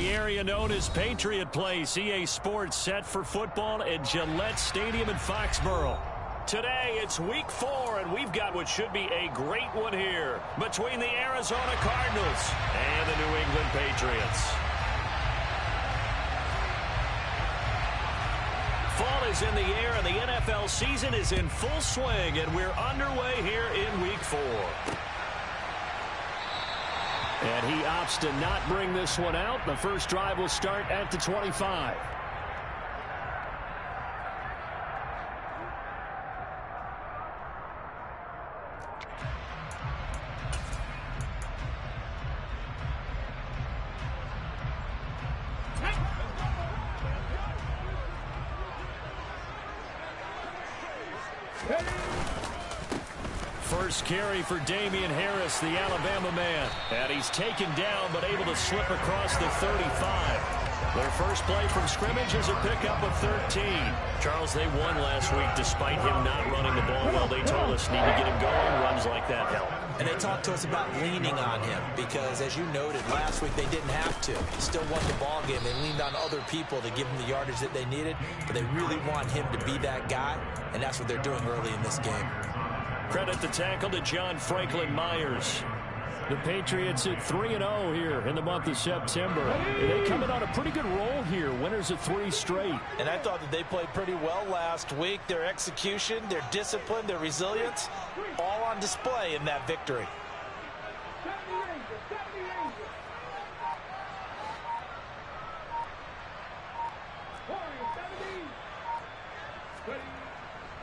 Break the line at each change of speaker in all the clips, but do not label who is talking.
area known as Patriot Place, EA Sports set for football at Gillette Stadium in Foxborough. Today, it's week 4, and we've got what should be a great one here between the Arizona Cardinals and the New England Patriots. Fall is in the air, and the NFL season is in full swing, and we're underway here in week 4. And he opts to not bring this one out. The first drive will start at the 25. First carry for Damian Harris, the Alabama man. And he's taken down, but able to slip across the 35. Their first play from scrimmage is a pickup of 13. Charles, they won last week despite him not running the ball well. They told us need to get him going. Runs like that help.
And they talked to us about leaning on him because, as you noted, last week they didn't have to. They still won the ball game. They leaned on other people to give them the yardage that they needed, but they really want him to be that guy, and that's what they're doing early in this game.
Credit the tackle to John Franklin Myers. The Patriots at 3-0 here in the month of September. They coming on a pretty good roll here. Winners of 3 straight.
And I thought that they played pretty well last week. Their execution, their discipline, their resilience, all on display in that victory.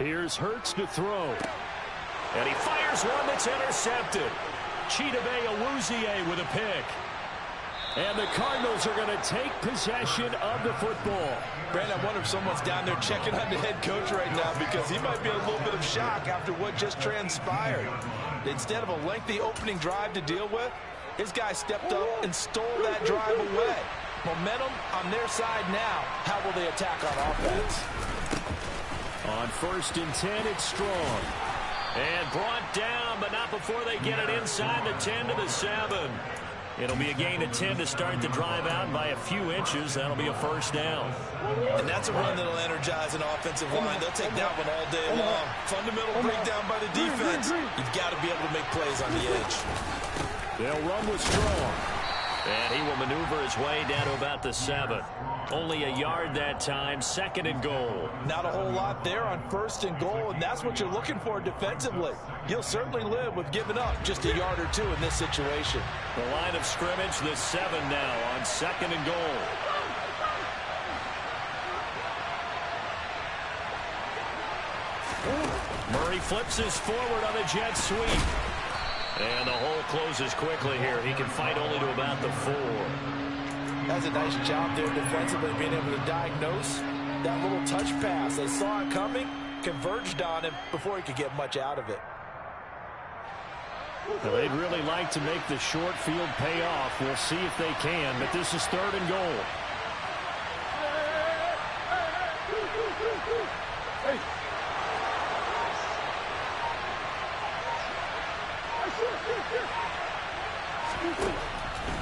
Here's Hurts to throw. And he fires one that's intercepted. Chidobe Awuzie with a pick. And the Cardinals are going to take possession of the football.
Brandon, I wonder if someone's down there checking on the head coach right now because he might be in a little bit of shock after what just transpired. Instead of a lengthy opening drive to deal with, his guy stepped up and stole that drive away. Momentum on their side now. How will they attack on offense?
On 1st and 10, it's Strong. And brought down, but not before they get it inside the 10 to the 7. It'll be a gain of 10 to start the drive out by a few inches. That'll be a first down.
And that's a run that'll energize an offensive line. They'll take that one all day long. Fundamental breakdown by the defense. You've got to be able to make plays on the edge.
They'll run with Strong. And he will maneuver his way down to about the 7. Only a yard that time, 2nd and goal.
Not a whole lot there on 1st and goal, and that's what you're looking for defensively. You'll certainly live with giving up just a yard or 2 in this situation.
The line of scrimmage, the 7 now on 2nd and goal. Murray flips his forward on the jet sweep. And the hole closes quickly here. He can fight only to about the 4.
That's a nice job there defensively, being able to diagnose that little touch pass. They saw it coming, converged on him before he could get much out of it.
Well, they'd really like to make the short field pay off. We'll see if they can, but this is 3rd and goal.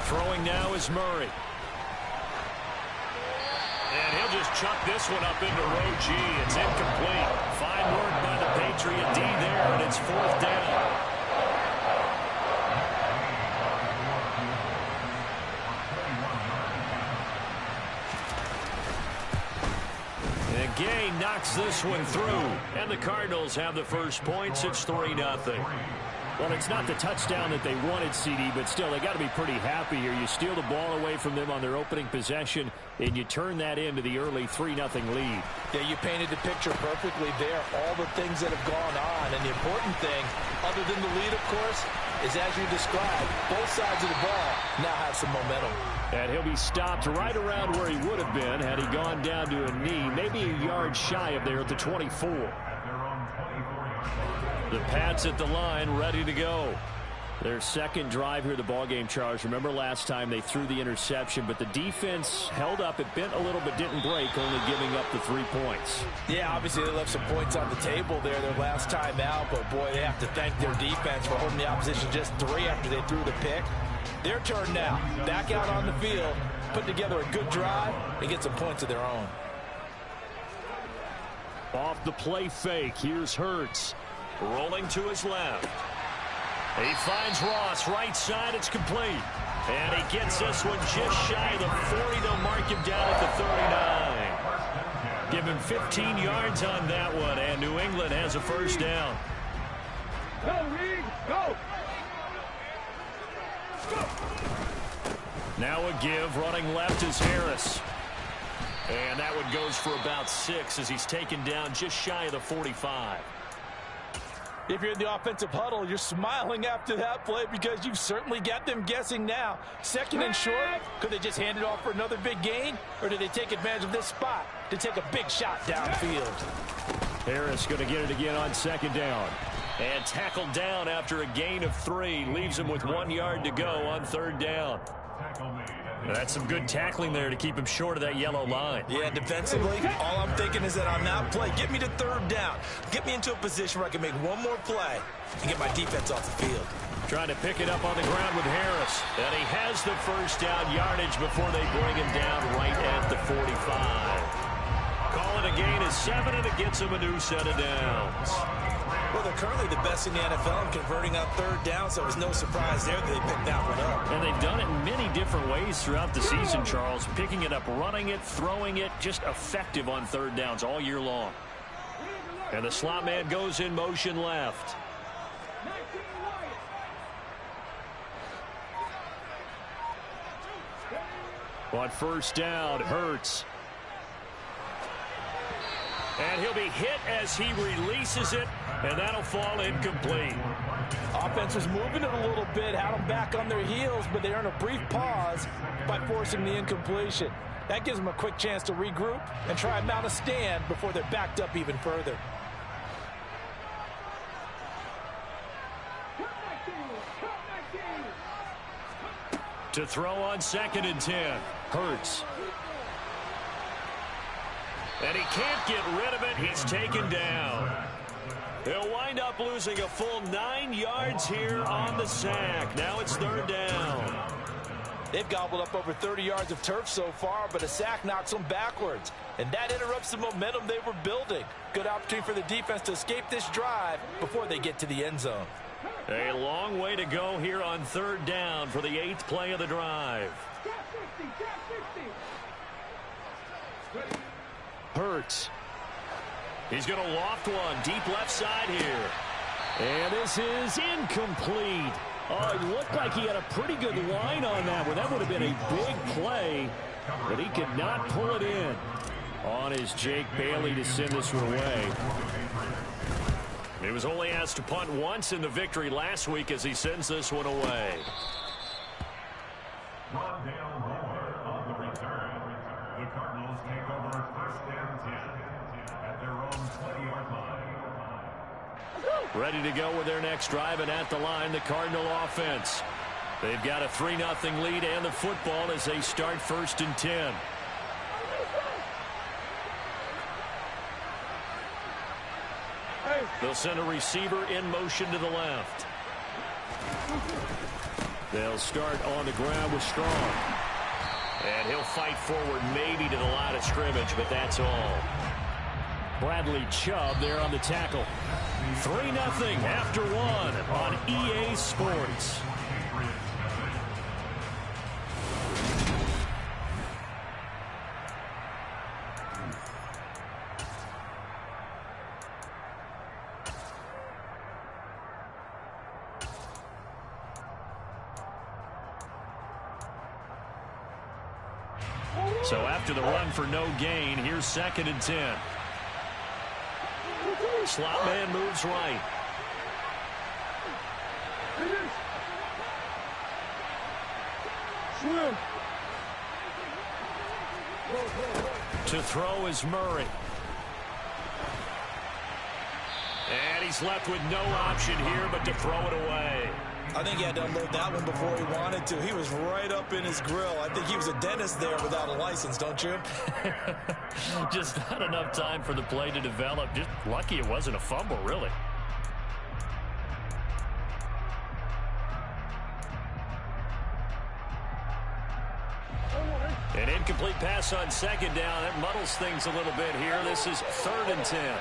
Throwing now is Murray. And he'll just chuck this one up into row G. It's incomplete. Fine work by the Patriot D there, and it's 4th down. And Gay knocks this one through. And the Cardinals have the first points. It's 3-0. Well, it's not the touchdown that they wanted, CD, but still, they got to be pretty happy here. You steal the ball away from them on their opening possession, and you turn that into the early 3-0 lead.
Yeah, you painted the picture perfectly there, all the things that have gone on. And the important thing, other than the lead, of course, is as you described, both sides of the ball now have some momentum.
And he'll be stopped right around where he would have been had he gone down to a knee, maybe a yard shy of there at the 24. The Pats at the line, ready to go. Their second drive here of the ballgame, Charles. Remember last time they threw the interception, but the defense held up. It bent a little but didn't break, only giving up the 3 points.
Yeah, obviously they left some points on the table there their last time out, but boy, they have to thank their defense for holding the opposition just 3 after they threw the pick. Their turn now. Back out on the field. put together a good drive and get some points of their own.
Off the play fake, here's Hurts. Rolling to his left. He finds Ross, right side, it's complete. And he gets this one just shy of the 40. They'll mark him down at the 39. Give him 15 yards on that one, and New England has a first down.
Go, Reed, go!
Now a give, running left is Harris. And that one goes for about 6 as he's taken down just shy of the 45.
If you're in the offensive huddle, you're smiling after that play because you've certainly got them guessing now. Second and short, could they just hand it off for another big gain? Or did they take advantage of this spot to take a big shot downfield?
Harris going to get it again on second down. And tackled down after a gain of 3. Leaves him with 1 yard to go on third down. That's some good tackling there to keep him short of that yellow line.
Yeah, defensively, all I'm thinking is that on that play, get me to third down. Get me into a position where I can make one more play and get my defense off the field.
Trying to pick it up on the ground with Harris. And he has the first down yardage before they bring him down right at the 45. Call it a gain of 7, and it gets him a new set of downs.
Well, they're currently the best in the NFL in converting on third down, so it was no surprise there that they picked that one up.
And they've done it in many different ways throughout the season, Charles. Picking it up, running it, throwing it, just effective on third downs all year long. And the slot man goes in motion left. On first down, Hurts. And he'll be hit as he releases it, and that'll fall incomplete.
Offense was moving it a little bit, had them back on their heels, but they earned a brief pause by forcing the incompletion. That gives them a quick chance to regroup and try and mount a stand before they're backed up even further.
To throw on second and 10, Hurts. And he can't get rid of it. He's taken down. He'll wind up losing a full 9 yards here on the sack. Now it's third down.
They've gobbled up over 30 yards of turf so far, but a sack knocks them backwards. And that interrupts the momentum they were building. Good opportunity for the defense to escape this drive before they get to the end zone.
A long way to go here on third down for the 8th play of the drive. Hurts. He's going to loft one deep left side here. And this is incomplete. Oh, it looked like he had a pretty good line on that one. That would have been a big play, but he could not pull it in. On is Jake Bailey to send this one away. He was only asked to punt once in the victory last week as he sends this one away.
On the return, the Cardinals take over first and 10 at their own 20-yard line.
Ready to go with their next drive, and at the line, the Cardinal offense. They've got a 3-0 lead and the football as they start first and 10. They'll send a receiver in motion to the left. They'll start on the ground with Strong. And he'll fight forward maybe to the line of scrimmage, but that's all. Bradley Chubb there on the tackle. 3-0 after 1 on EA Sports. So after the run for no gain, here's second and 10. Slot man moves right. To throw is Murray. And he's left with no option here but to throw it away.
I think he had to unload that one before he wanted to. He was right up in his grill. I think he was a dentist there without a license, don't you?
Just not enough time for the play to develop. Just lucky it wasn't a fumble, really. An incomplete pass on second down. That muddles things a little bit here. This is 3rd and 10.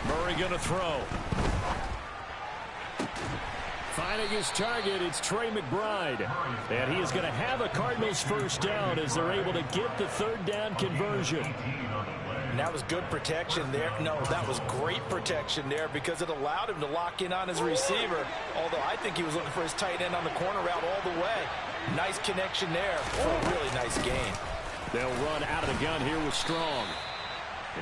Murray going to throw. Finding his target, it's Trey McBride. And he is going to have a Cardinals first down as they're able to get the 3rd down conversion.
And that was good protection there. No, that was great protection there because it allowed him to lock in on his receiver. Although I think he was looking for his tight end on the corner route all the way. Nice connection there for a really nice gain.
They'll run out of the gun here with Strong.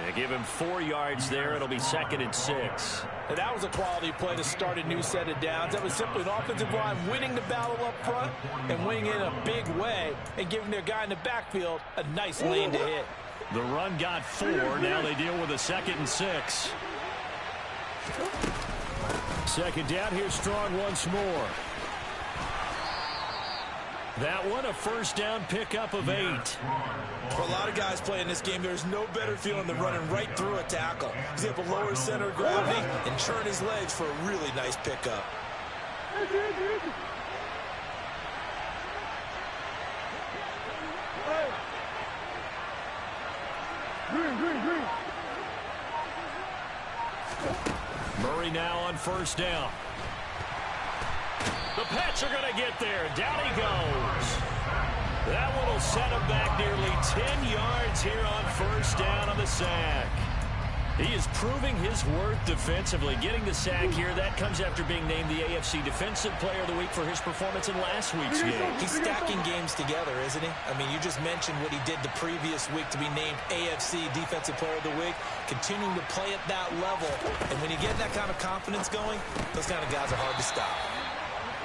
And give him 4 yards there. It'll be 2nd and 6.
And that was a quality play to start a new set of downs. That was simply an offensive line winning the battle up front and winning in a big way and giving their guy in the backfield a nice lane to hit.
The run got 4. Now they deal with a 2nd and 6. 2nd down. Here's Strong once more. That one, a first down pickup of 8.
For a lot of guys playing this game, there's no better feeling than running right through a tackle. He's able to lower his center of gravity and turn his legs for a really nice pickup.
Green.
Murray now on first down. The Pats are going to get there. Down he goes. That one will set him back nearly 10 yards here on first down on the sack. He is proving his worth defensively. Getting the sack here, that comes after being named the AFC Defensive Player of the Week for his performance in last week's game.
He's stacking games together, isn't he? I mean, you just mentioned what he did the previous week to be named AFC Defensive Player of the Week, continuing to play at that level. And when you get that kind of confidence going, those kind of guys are hard to stop.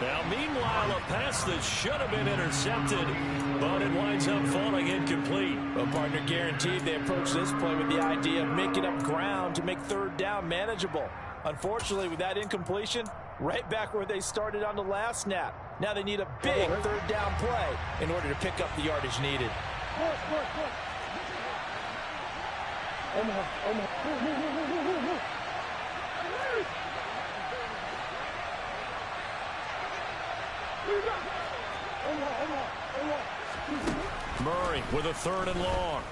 Now, meanwhile, a pass that should have been intercepted, but it winds up falling incomplete.
Well, partner, guaranteed they approach this play with the idea of making up ground to make 3rd down manageable. Unfortunately, with that incompletion, right back where they started on the last snap. Now they need a big 3rd down play in order to pick up the yardage needed.
Murray with a 3rd and long.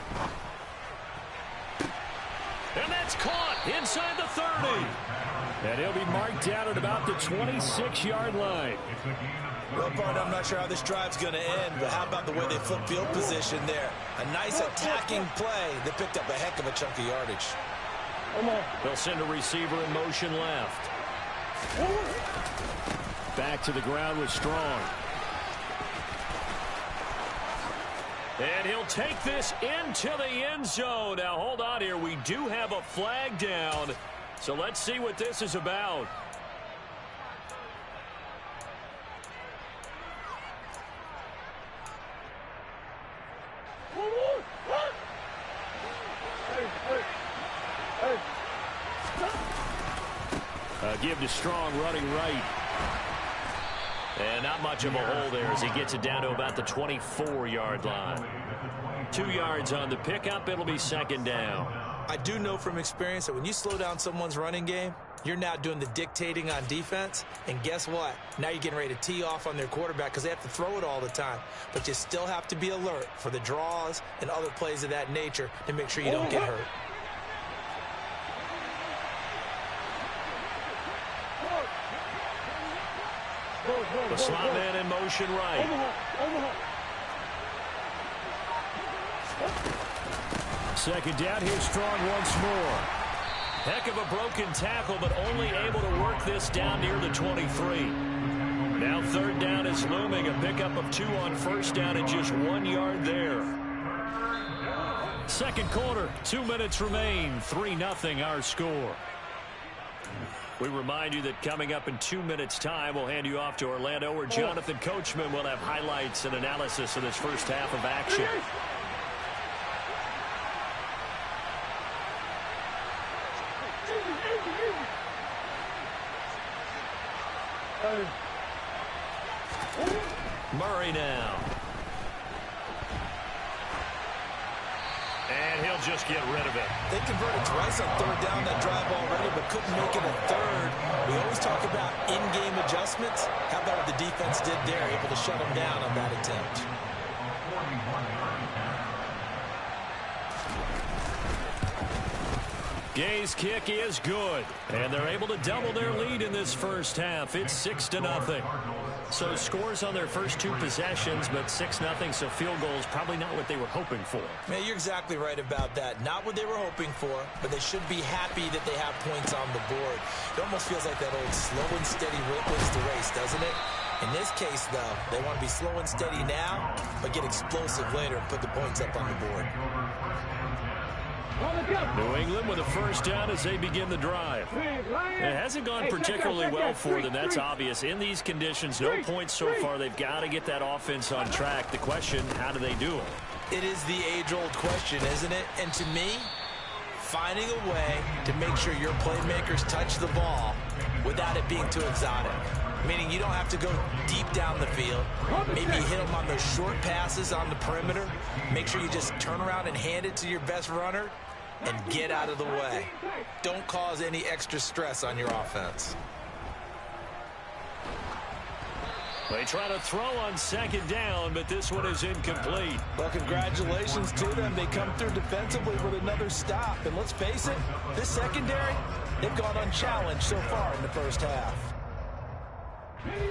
And that's caught inside the 30. And he'll be marked down at about the 26-yard line.
Well, partner, I'm not sure how this drive's going to end, but how about the way they flip field position there? A nice attacking play that picked up a heck of a chunk of yardage.
They'll send a receiver in motion left. Back to the ground with Strong. And he'll take this into the end zone. Now, hold on here. We do have a flag down. So let's see what this is about. Give to Strong running right. And not much of a hole there as he gets it down to about the 24-yard line. 2 yards on the pickup. It'll be 2nd down.
I do know from experience that when you slow down someone's running game, you're now doing the dictating on defense. And guess what? Now you're getting ready to tee off on their quarterback because they have to throw it all the time. But you still have to be alert for the draws and other plays of that nature to make sure you don't get hurt.
The slot man in motion right. Second down. Here's Strong once more. Heck of a broken tackle, but only able to work this down near the 23. Now 3rd down is looming. A pickup of 2 on first down and just 1 yard there. Second quarter, 2 minutes remain. 3-0 our score. We remind you that coming up in 2 minutes' time, we'll hand you off to Orlando, where Jonathan Coachman will have highlights and analysis of this first half of action. Murray now. And he'll just get rid of it.
They converted twice on third down that drive already, but couldn't make it a third. We always talk about in-game adjustments. How about what the defense did there, able to shut them down on that attempt.
Gay's kick is good, and they're able to double their lead in this first half. It's 6-0. So scores on their first two possessions, but 6-0, so field goals probably not what they were hoping for.
Man, you're exactly right about that. Not what they were hoping for, but they should be happy that they have points on the board. It almost feels like that old slow and steady wins the race, doesn't it? In this case, though, they want to be slow and steady now, but get explosive later and put the points up on the board.
New England with a first down as they begin the drive. It hasn't gone particularly well for them. That's obvious. In these conditions, no points so far. They've got to get that offense on track. The question, how do they do it?
It is the age-old question, isn't it? And to me, finding a way to make sure your playmakers touch the ball without it being too exotic. Meaning you don't have to go deep down the field. Maybe you hit them on those short passes on the perimeter. Make sure you just turn around and hand it to your best runner and get out of the way. Don't cause any extra stress on your offense.
They try to throw on second down, but this one is incomplete.
Well, congratulations to them. They come through defensively with another stop. And let's face it, this secondary, they've gone unchallenged so far in the first half.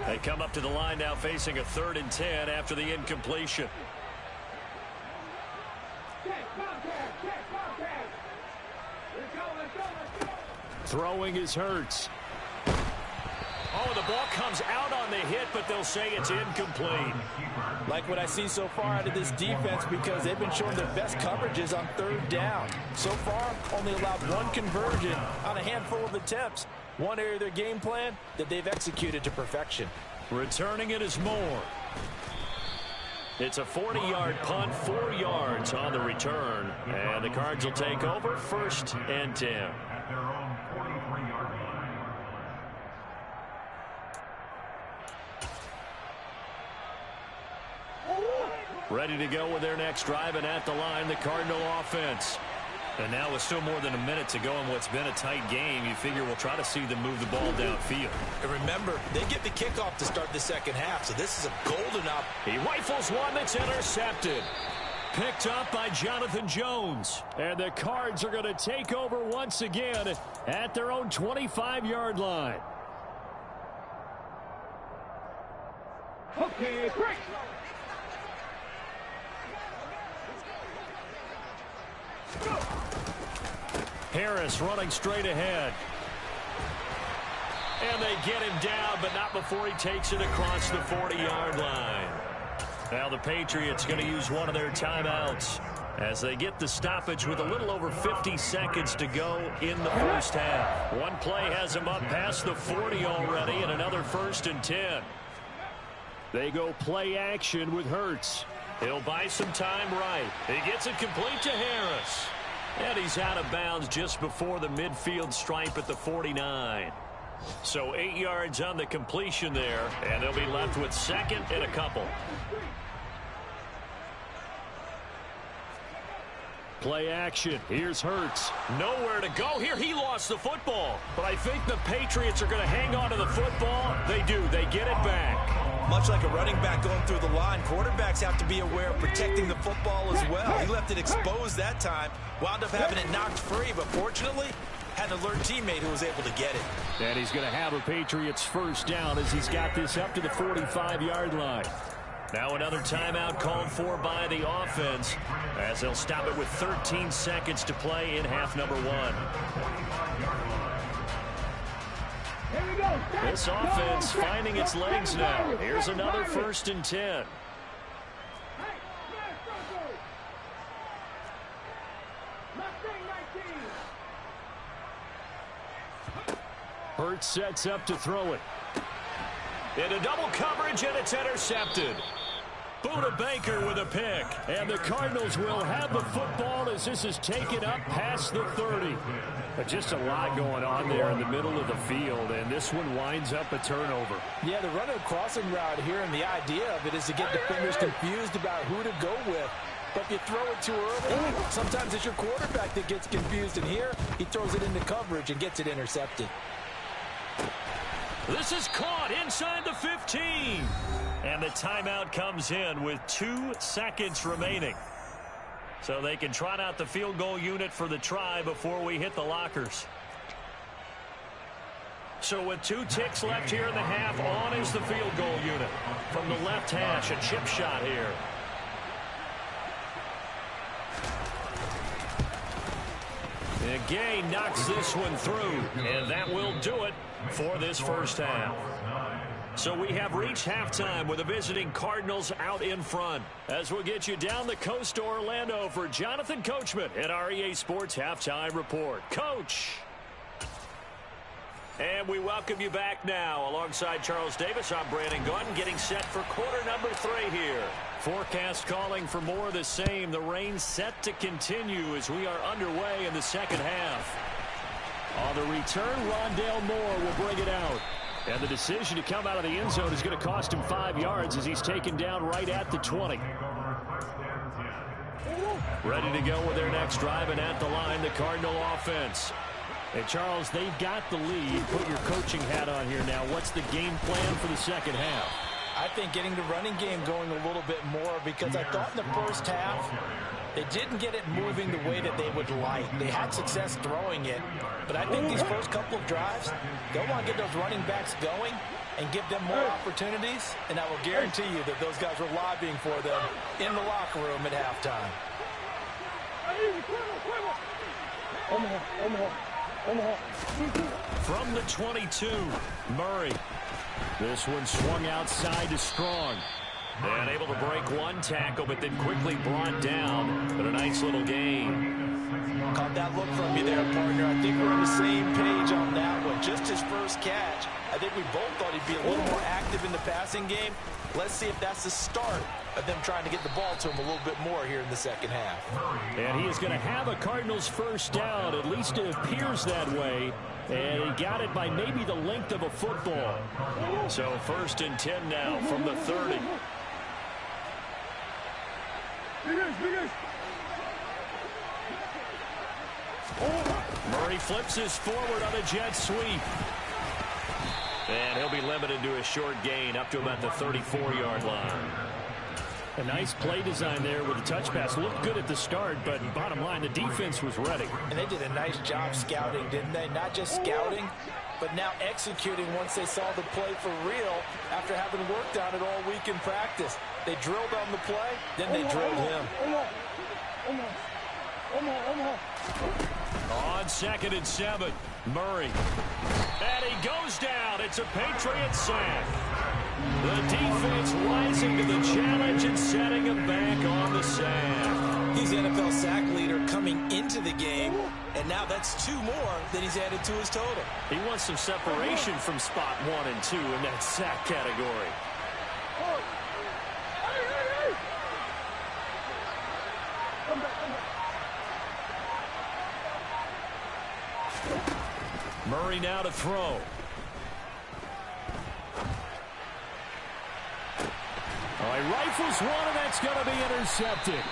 They come up to the line now facing a 3rd and 10 after the incompletion. Throwing is Hurts. Oh, the ball comes out on the hit, but they'll say it's incomplete.
Like what I see so far out of this defense, because they've been showing their best coverages on 3rd down. So far, only allowed one conversion on a handful of attempts. One area of their game plan that they've executed to perfection.
Returning it is Moore. It's a 40-yard punt, 4 yards on the return. And the Cards will take over 1st and 10.
At their own 43-yard line.
Ready to go with their next drive, and at the line, the Cardinal offense. And now with still more than a minute to go in what's been a tight game, you figure we'll try to see them move the ball downfield.
And remember, they get the kickoff to start the second half, so this is a golden up.
He rifles one that's intercepted. Picked up by Jonathan Jones. And the Cards are going to take over once again at their own 25-yard line.
Okay, break.
Harris running straight ahead. And they get him down, but not before he takes it across the 40-yard line. Now the Patriots going to use one of their timeouts as they get the stoppage with a little over 50 seconds to go in the first half. One play has them up past the 40 already, and another 1st and 10. They go play action with Hurts. He'll buy some time right. He gets it complete to Harris. And he's out of bounds just before the midfield stripe at the 49. So 8 yards on the completion there, and they'll be left with 2nd and a couple. Play action. Here's Hurts. Nowhere to go here. He lost the football. But I think the Patriots are going to hang on to the football. They do. They get it back.
Much like a running back going through the line, quarterbacks have to be aware of protecting the football as well. He left it exposed that time, wound up having it knocked free, but fortunately, had an alert teammate who was able to get it.
And he's going to have a Patriots first down as he's got this up to the 45-yard line. Now another timeout called for by the offense as they'll stop it with 13 seconds to play in half number 1. This offense finding its legs now. Here's another 1st and 10. Hurts sets up to throw it. Into double coverage, and it's intercepted. Buda Baker with a pick. And the Cardinals will have the football as this is taken up past the 30. But just a lot going on there in the middle of the field, and this one winds up a turnover.
Yeah, the run and crossing route here, and the idea of it is to get defenders confused about who to go with. But if you throw it too early, sometimes it's your quarterback that gets confused. And here, he throws it into coverage and gets it intercepted.
This is caught inside the 15. And the timeout comes in with 2 seconds remaining. So they can trot out the field goal unit for the try before we hit the lockers. So with 2 ticks left here in the half, on is the field goal unit. From the left hash, a chip shot here. Gay knocks this one through, and that will do it for this first half. So we have reached halftime with the visiting Cardinals out in front. As we'll get you down the coast to Orlando for Jonathan Coachman at our EA Sports Halftime Report. Coach! And we welcome you back now. Alongside Charles Davis, I'm Brandon Gunn, getting set for quarter number 3 here. Forecast calling for more of the same. The rain set to continue as we are underway in the second half. On the return, Rondale Moore will bring it out. And the decision to come out of the end zone is going to cost him 5 yards as he's taken down right at the 20. Ready to go with their next drive, and at the line, the Cardinal offense. Hey, Charles, they've got the lead. Put your coaching hat on here now. What's the game plan for the second half?
I think getting the running game going a little bit more, because I thought in the first half they didn't get it moving the way that they would like. They had success throwing it, but I think these first couple of drives, they'll want to get those running backs going and give them more opportunities, and I will guarantee you that those guys were lobbying for them in the locker room at halftime.
From the 22, Murray. This one swung outside to Strong. And able to break one tackle, but then quickly brought down. But a nice little gain.
Caught that look from you there, partner. I think we're on the same page on that one. Just his first catch. I think we both thought he'd be a little more active in the passing game. Let's see if that's the start of them trying to get the ball to him a little bit more here in the second half.
And he is going to have a Cardinals first down. At least it appears that way. And he got it by maybe the length of a football. So 1st and 10 now from the 30. Murray flips his forward on a jet sweep. And he'll be limited to a short gain up to about the 34-yard line. A nice play design there with the touch pass. Looked good at the start, but bottom line, the defense was ready.
And they did a nice job scouting, didn't they? Not just scouting, but now executing once they saw the play for real after having worked on it all week in practice. They drilled on the play, then they drilled him.
On 2nd and 7, Murray. And he goes down. It's a Patriot sack. The defense rising to the challenge and setting him back on the sack.
He's the NFL sack leader coming into the game, and now that's 2 more that he's added to his total.
He wants some separation from spot 1 and 2 in that sack category. Murray now to throw. He rifles one, and that's going to be intercepted.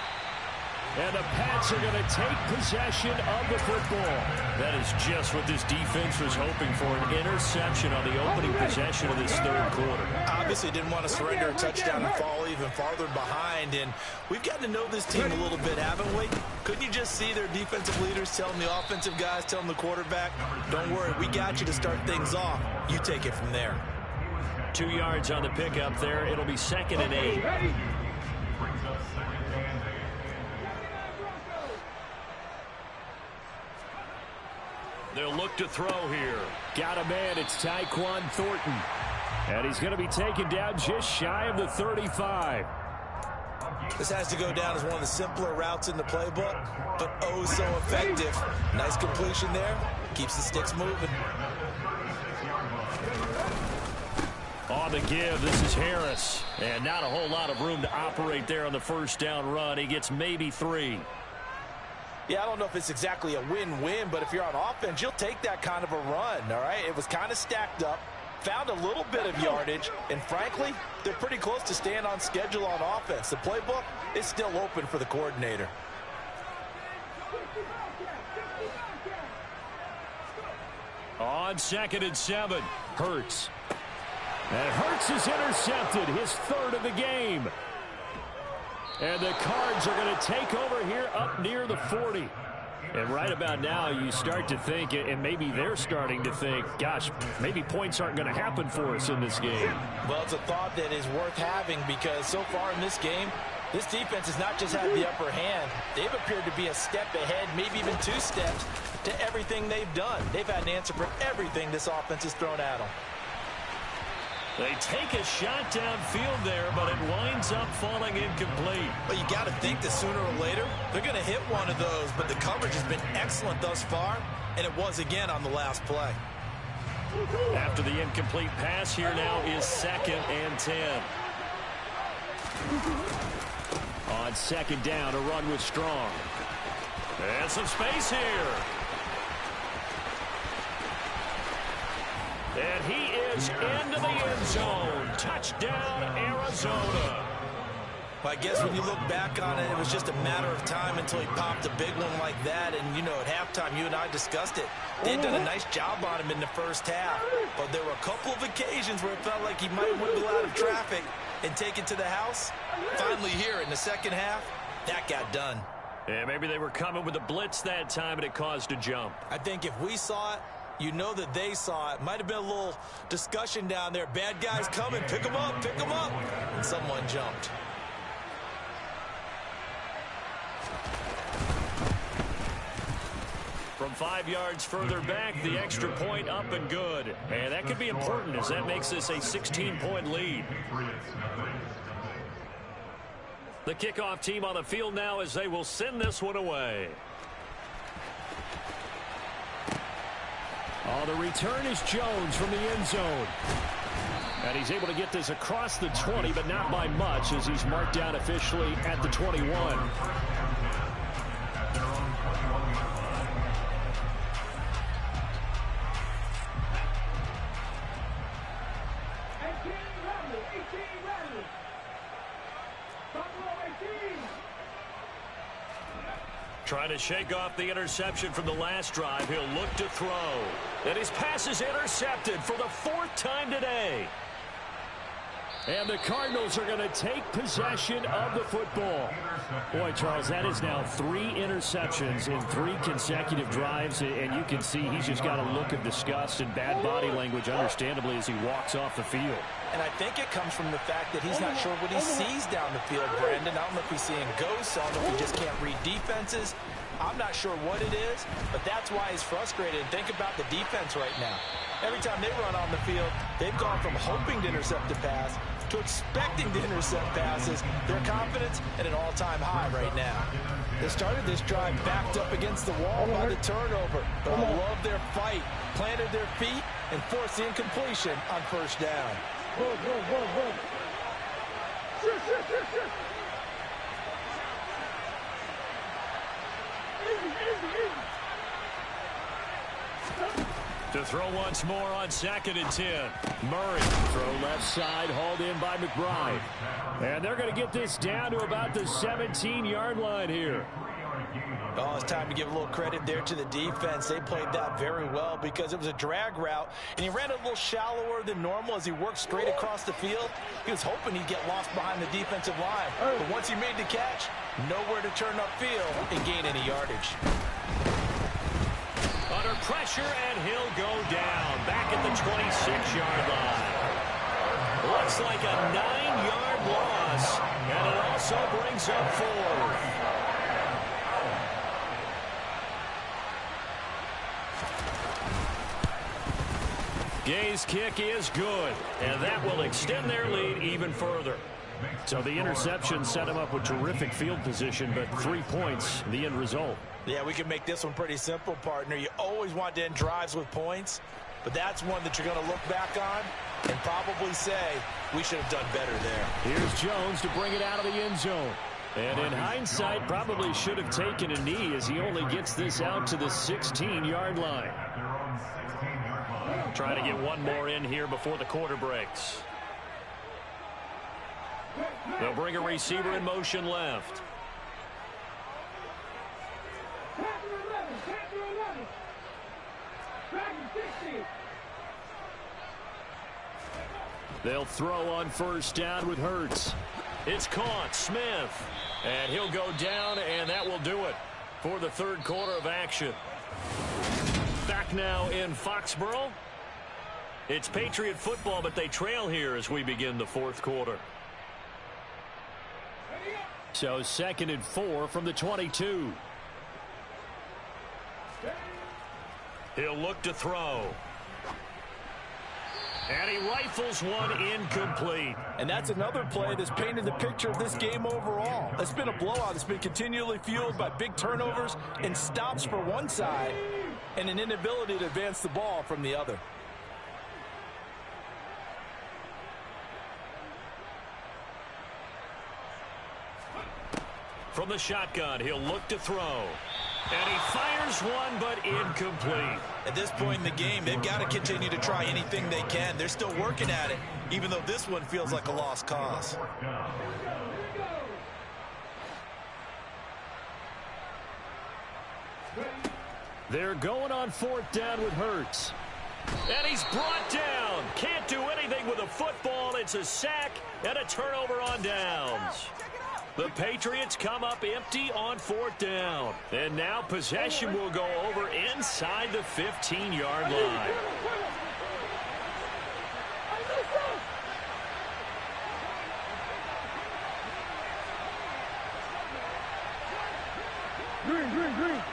And the Pats are going to take possession of the football. That is just what this defense was hoping for, an interception on the opening possession of this 3rd quarter.
Obviously didn't want to surrender a touchdown and fall even farther behind. And we've gotten to know this team a little bit, haven't we? Couldn't you just see their defensive leaders telling the offensive guys, telling the quarterback, don't worry, we got you to start things off. You take it from there.
2 yards on the pickup there. It'll be 2nd and 8. They'll look to throw here. Got a man. It's Tyquan Thornton. And he's going to be taken down just shy of the 35.
This has to go down as one of the simpler routes in the playbook, but oh so effective. Nice completion there. Keeps the sticks moving.
On the give, this is Harris. And not a whole lot of room to operate there on the first down run. He gets maybe 3.
Yeah, I don't know if it's exactly a win-win, but if you're on offense, you'll take that kind of a run, all right? It was kind of stacked up. found a little bit of yardage, and frankly, they're pretty close to staying on schedule on offense. The playbook is still open for the coordinator.
On 2nd and 7, Hurts. And Hurts is intercepted, his 3rd of the game. And the Cards are going to take over here up near the 40. And right about now, you start to think, and maybe they're starting to think, gosh, maybe points aren't going to happen for us in this game.
Well, it's a thought that is worth having because so far in this game, this defense has not just had the upper hand. They've appeared to be a step ahead, maybe even 2 steps to everything they've done. They've had an answer for everything this offense has thrown at them.
They take a shot downfield there, but it winds up falling incomplete.
But you got to think that sooner or later, they're going to hit one of those. But the coverage has been excellent thus far, and it was again on the last play.
After the incomplete pass, here now is 2nd and 10. On 2nd down, a run with Strong. And some space here. And he is into the end zone. Touchdown, Arizona.
Well, I guess when you look back on it, it was just a matter of time until he popped a big one like that. And, you know, at halftime, you and I discussed it. They had done a nice job on him in the first half. But there were a couple of occasions where it felt like he might wiggle out of traffic and take it to the house. Finally here in the second half, that got done.
Yeah, maybe they were coming with a blitz that time and it caused a jump.
I think if we saw it, you know that they saw it. Might have been a little discussion down there. Bad guys coming. Pick them up. Pick them up. And someone jumped.
From 5 yards further back, the extra point up and good. And that could be important as that makes this a 16-point lead. The kickoff team on the field now as they will send this one away. Oh, the return is Jones from the end zone. And he's able to get this across the 20, but not by much as he's marked down officially at the 21. Trying to shake off the interception from the last drive. He'll look to throw. And his pass is intercepted for the 4th time today. And the Cardinals are going to take possession of the football. Boy, Charles, that is now 3 interceptions in 3 consecutive drives. And you can see he's just got a look of disgust and bad body language, understandably, as he walks off the field.
And I think it comes from the fact that he's not sure what he sees down the field, Brandon. I don't know if he's seeing ghosts. I don't know if he just can't read defenses. I'm not sure what it is, but that's why he's frustrated. And think about the defense right now. Every time they run on the field, they've gone from hoping to intercept a pass to expecting to intercept passes. Their confidence at an all-time high right now. They started this drive backed up against the wall by the turnover. But I love their fight, planted their feet, and forced the incompletion on 1st down.
Go. Shit. Easy.
To throw once more on 2nd and 10. Murray, throw left side, hauled in by McBride. And they're going to get this down to about the 17-yard line here.
Oh, it's time to give a little credit there to the defense. They played that very well because it was a drag route, and he ran a little shallower than normal as he worked straight across the field. He was hoping he'd get lost behind the defensive line. But once he made the catch, nowhere to turn upfield and gain any yardage.
Under pressure, and he'll go down back at the 26-yard line. Looks like a 9-yard loss, and it also brings up 4th. Gay's kick is good, and that will extend their lead even further. So the interception set him up with terrific field position, but 3 points, the end result.
Yeah, we can make this one pretty simple, partner. You always want to end drives with points, but that's one that you're going to look back on and probably say, we should have done better there.
Here's Jones to bring it out of the end zone. And in hindsight, probably should have taken a knee as he only gets this out to the 16-yard line. Trying to get one more in here before the quarter breaks. They'll bring a receiver in motion left. They'll throw on first down with Hurts. It's caught. Smith. And he'll go down, and that will do it for the third quarter of action. Back now in Foxborough. It's Patriot football, but they trail here as we begin the fourth quarter. So 2nd and 4 from the 22. He'll look to throw. And he rifles one incomplete.
And that's another play that's painted the picture of this game overall. It's been a blowout. It's been continually fueled by big turnovers and stops for one side and an inability to advance the ball from the other.
From the shotgun, he'll look to throw. And he fires one, but incomplete.
At this point in the game, they've got to continue to try anything they can. They're still working at it, even though this one feels like a lost cause.
They're going on 4th down with Hurts. And he's brought down. Can't do anything with a football. It's a sack and a turnover on downs. The Patriots come up empty on 4th down. And now possession will go over inside the 15-yard line.
Green.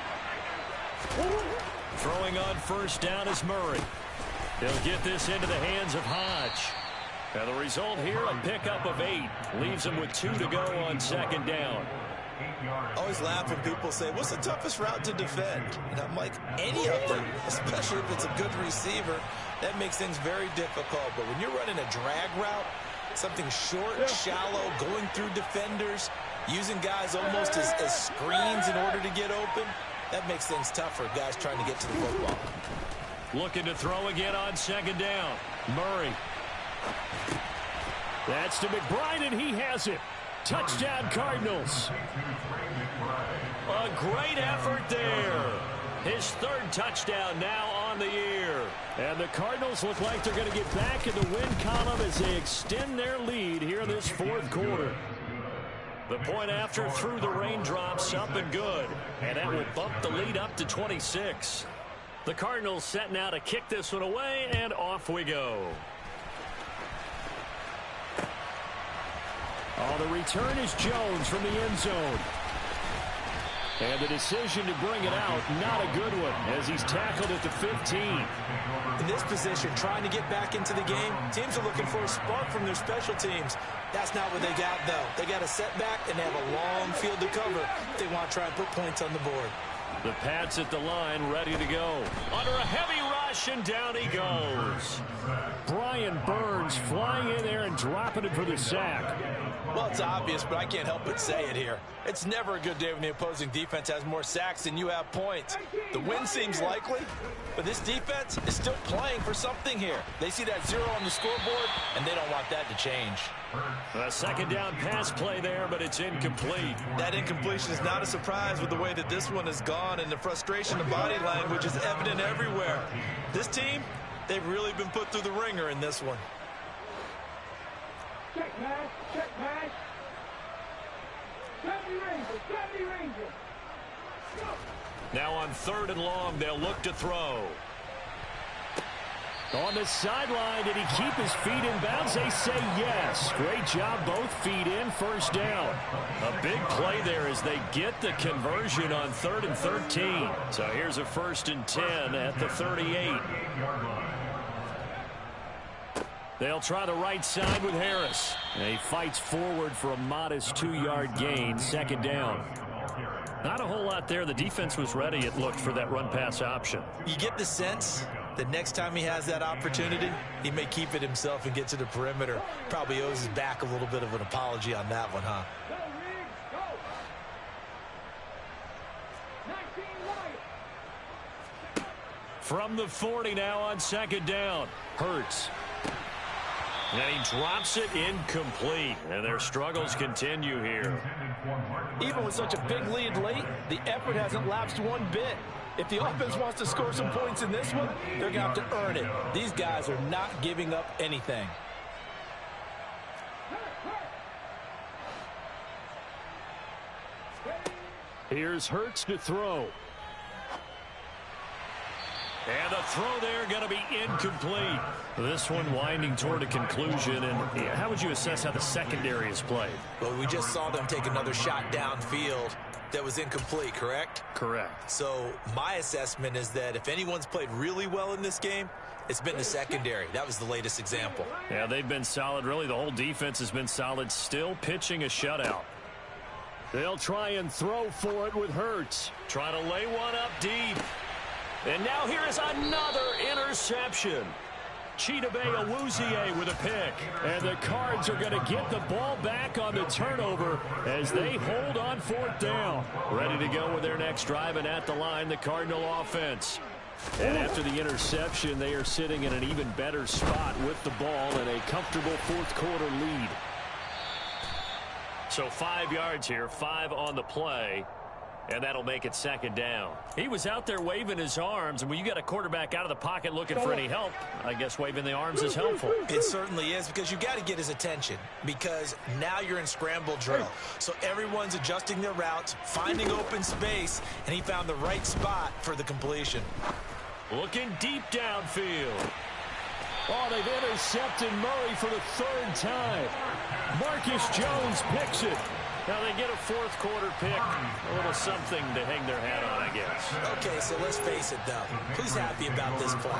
Throwing on first down is Murray. They'll get this into the hands of Hodge. And the result here, a pickup of 8. Leaves them with 2 to go on 2nd down.
I always laugh when people say, what's the toughest route to defend? And I'm like, any of them, especially if it's a good receiver. That makes things very difficult. But when you're running a drag route, something short, shallow, going through defenders, using guys almost as screens in order to get open, that makes things tough for guys trying to get to the football.
Looking to throw again on 2nd down. Murray. That's to McBride, and he has it. Touchdown, Cardinals. A great effort there. His 3rd touchdown now on the year. And the Cardinals look like they're going to get back in the win column as they extend their lead here in this 4th quarter. The point after through the raindrops, up and good. And that will bump the lead up to 26. The Cardinals set now to kick this one away, and off we go. Oh, the return is Jones from the end zone. And the decision to bring it out, not a good one, as he's tackled at the 15.
In this position, trying to get back into the game, teams are looking for a spark from their special teams. That's not what they got, though. They got a setback, and they have a long field to cover if they want to try and put points on the board.
The Pats at the line, ready to go. Under a heavy rush, and down he goes. Brian Burns flying in there and dropping it for the sack.
Well, it's obvious, but I can't help but say it here. It's never a good day when the opposing defense has more sacks than you have points. The win seems likely, but this defense is still playing for something here. They see that 0 on the scoreboard, and they don't want that to change.
A 2nd down pass play there, but it's incomplete.
That incompletion is not a surprise with the way that this one has gone, and the frustration of body language is evident everywhere. This team, they've really been put through the ringer in this one.
Check pass. 70 Rangers.
Now on 3rd and long, they'll look to throw. On the sideline, did he keep his feet in bounds? They say yes. Great job, both feet in, first down. A big play there as they get the conversion on 3rd and 13. So here's a 1st and 10 at the 38. They'll try the right side with Harris. And he fights forward for a modest 2-yard gain, 2nd down. Not a whole lot there. The defense was ready, it looked, for that run-pass option.
You get the sense that next time he has that opportunity, he may keep it himself and get to the perimeter. Probably owes his back a little bit of an apology on that one, huh?
From the 40 now on second down. Hurts. And he drops it incomplete. And their struggles continue here.
Even with such a big lead late, the effort hasn't lapsed one bit. If the offense wants to score some points in this one, they're going to have to earn it. These guys are not giving up anything.
Here's Hurts to throw. And the throw there going to be incomplete. This one winding toward a conclusion. And how would you assess how the secondary has played?
Well, we just saw them take another shot downfield that was incomplete, correct?
Correct.
So my assessment is that if anyone's played really well in this game, it's been the secondary. That was the latest example.
Yeah, they've been solid. Really, the whole defense has been solid. Still pitching a shutout. They'll try and throw for it with Hurts. Try to lay one up deep. And now here is another interception. Chidobe Awuzie with a pick. And the Cards are going to get the ball back on the turnover as they hold on fourth down. Ready to go with their next drive, and at the line, the Cardinal offense. And after the interception, they are sitting in an even better spot with the ball and a comfortable fourth quarter lead. So 5 yards here, 5 on the play. And that'll make it second down. He was out there waving his arms, and when you got a quarterback out of the pocket looking for any help, I guess waving the arms is helpful.
It certainly is, because you got to get his attention, because now you're in scramble drill. So everyone's adjusting their routes, finding open space, and he found the right spot for the completion.
Looking deep downfield. Oh, they've intercepted Murray for the third time. Marcus Jones picks it. Now they get a fourth quarter pick, a little something to hang their hat on, I guess.
Okay, so let's face it, though. Who's happy about this play?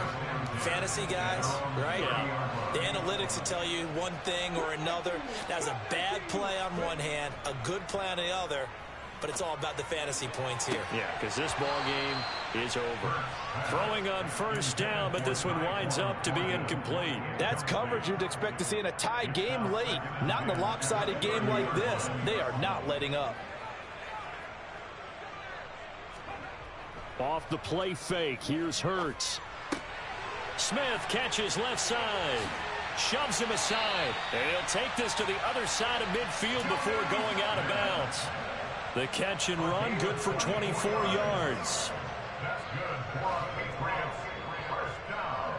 Fantasy guys, right?
Yeah.
The analytics will tell you one thing or another. That's a bad play on one hand, a good play on the other, but it's all about the fantasy points here.
Yeah, because this ball game is over. Throwing on first down, but this one winds up to be incomplete.
That's coverage you'd expect to see in a tie game late. Not in a lopsided game like this. They are not letting up.
Off the play fake, here's Hurts. Smith catches left side. Shoves him aside. And he'll take this to the other side of midfield before going out of bounds. The catch and run, good for 24 yards.
That's good for the Patriots. First down.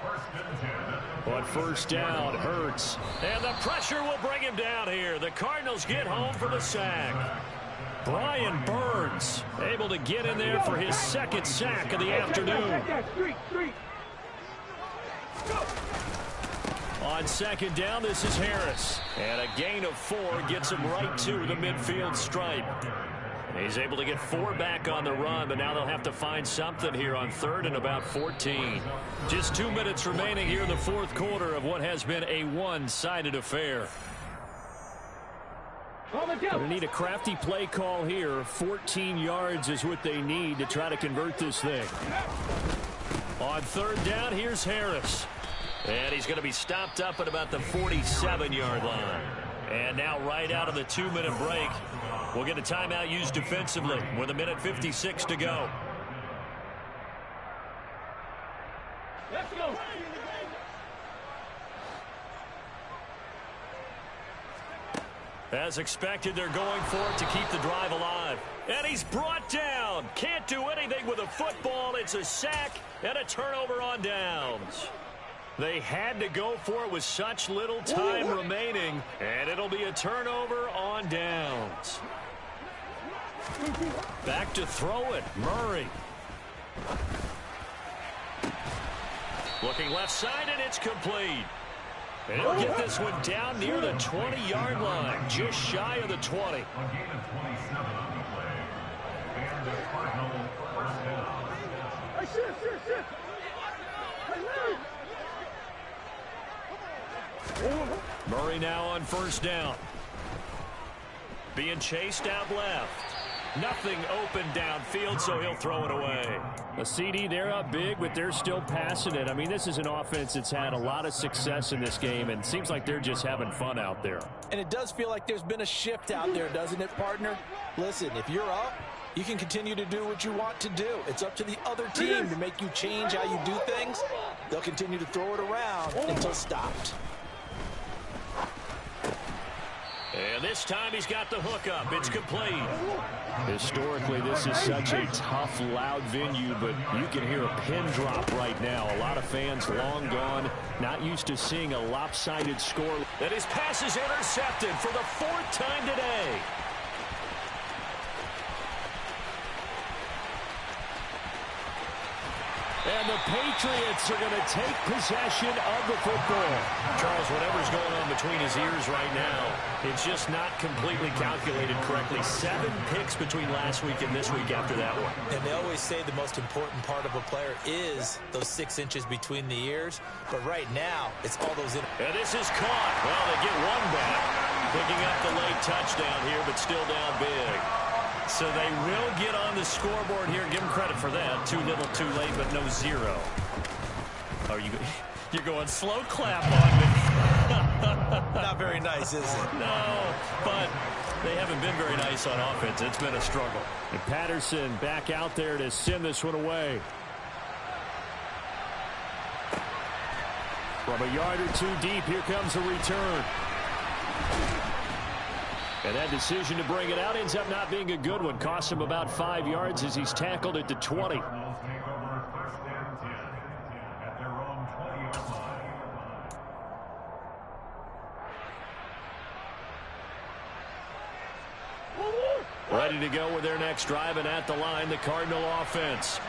First and 10.
On first down, Hurts. And the pressure will bring him down here. The Cardinals get home for the sack. Brian Burns able to get in there for his second sack of the afternoon. On second down, this is Harris. And a gain of 4 gets him right to the midfield stripe. He's able to get 4 back on the run, but now they'll have to find something here on third and about 14. Just 2 minutes remaining here in the fourth quarter of what has been a one-sided affair. They need a crafty play call here. 14 yards is what they need to try to convert this thing. On third down, here's Harris. And he's going to be stopped up at about the 47-yard line. And now right out of the 2-minute break, we'll get a timeout used defensively with 1:56 to go.
Let's go.
As expected, they're going for it to keep the drive alive. And he's brought down. Can't do anything with a football. It's a sack and a turnover on downs. They had to go for it with such little time remaining, and it'll be a turnover on downs. Back to throw it, Murray. Looking left side, and it's complete. And he'll get this one down near the 20-yard line, just shy of the 20.
A gain of 27 on the play. And the Cardinal first down.
Hey, shit.
Murray now on first down. Being chased out left. Nothing open downfield, so he'll throw it away. A CD, they're up big, but they're still passing it. I mean, this is an offense that's had a lot of success in this game, and it seems like they're just having fun out there.
And it does feel like there's been a shift out there, doesn't it, partner? Listen, if you're up,
you can continue to do what you want to do. It's up to the other team to make you change how you do things. They'll continue to throw it around until stopped.
And this time he's got the hook up. It's complete.
Historically, this is such a tough, loud venue, but you can hear a pin drop right now. A lot of fans long gone, not used to seeing a lopsided score.
And his pass is intercepted for the 4th time today.
And the Patriots are going to take possession of the football.
Charles, whatever's going on between his ears right now, it's just not completely calculated correctly. 7 picks between last week and this week after that one.
And they always say the most important part of a player is those 6 inches between the ears. But right now, it's all those...
And this is caught. Well, they get one back. Picking up the late touchdown here, but still down big. So they will get on the scoreboard here. Give them credit for that. Too little, too late, but no 0. Are you're going slow clap on me.
Not very nice, is it?
No, but they haven't been very nice on offense. It's been a struggle.
And Patterson back out there to send this one away. From a yard or 2 deep, here comes a return. And that decision to bring it out ends up not being a good one. Costs him about 5 yards as he's tackled at the 20. Ready to go with their next drive, and at the line, the Cardinal offense.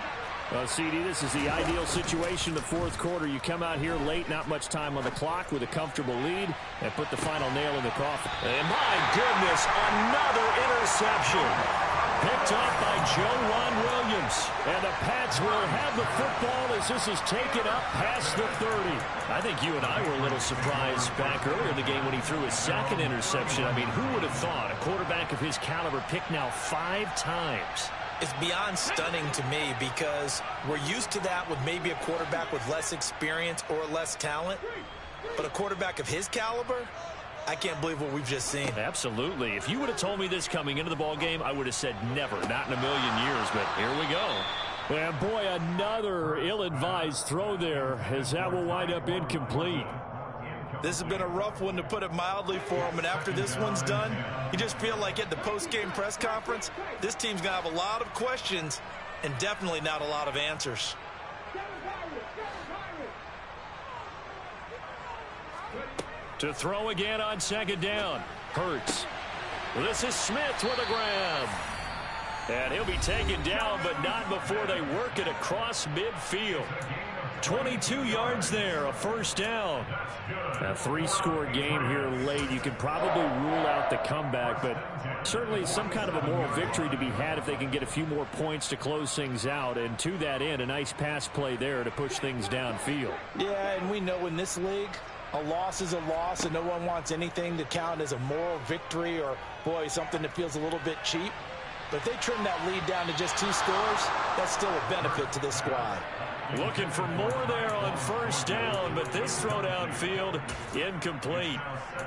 Well, CD, this is the ideal situation. The 4th quarter, you come out here late, not much time on the clock with a comfortable lead, and put the final nail in the coffin.
And my goodness, another interception. Picked off by Joe Williams. And the Pats will have the football as this is taken up past the 30. I think you and I were a little surprised back earlier in the game when he threw his 2nd interception. I mean, who would have thought a quarterback of his caliber picked now 5 times?
It's beyond stunning to me because we're used to that with maybe a quarterback with less experience or less talent. But a quarterback of his caliber, I can't believe what we've just seen.
Absolutely. If you would have told me this coming into the ball game, I would have said never, not in a million years. But here we go.
And boy, another ill-advised throw there as that will wind up incomplete.
This has been a rough one, to put it mildly, for him. And after this one's done, you just feel like at the post-game press conference, this team's going to have a lot of questions and definitely not a lot of answers.
To throw again on 2nd down. Hurts. This is Smith with a grab. And he'll be taken down, but not before they work it across midfield. 22 yards there, a 1st down. A 3-score game here late. You can probably rule out the comeback, but certainly some kind of a moral victory to be had if they can get a few more points to close things out. And to that end, a nice pass play there to push things downfield.
Yeah, and we know in this league, a loss is a loss, and no one wants anything to count as a moral victory or, boy, something that feels a little bit cheap. But if they trim that lead down to just 2 scores, that's still a benefit to this squad.
Looking for more there on 1st down, but this throw downfield, incomplete.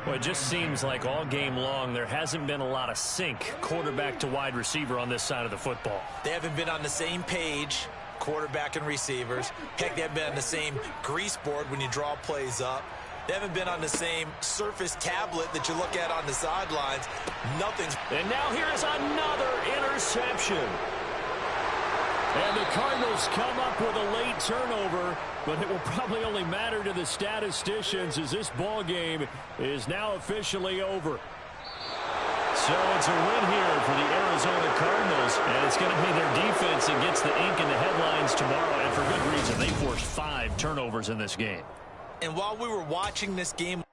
Well, it just seems like all game long there hasn't been a lot of sync quarterback to wide receiver on this side of the football.
They haven't been on the same page, quarterback and receivers. Heck, they haven't been on the same grease board when you draw plays up. They haven't been on the same Surface tablet that you look at on the sidelines. Nothing's...
And now here is another interception.
And the Cardinals come up with a late turnover, but it will probably only matter to the statisticians as this ball game is now officially over.
So it's a win here for the Arizona Cardinals, and it's going to be their defense that gets the ink in the headlines tomorrow, and for good reason. They forced 5 turnovers in this game.
And while we were watching this game,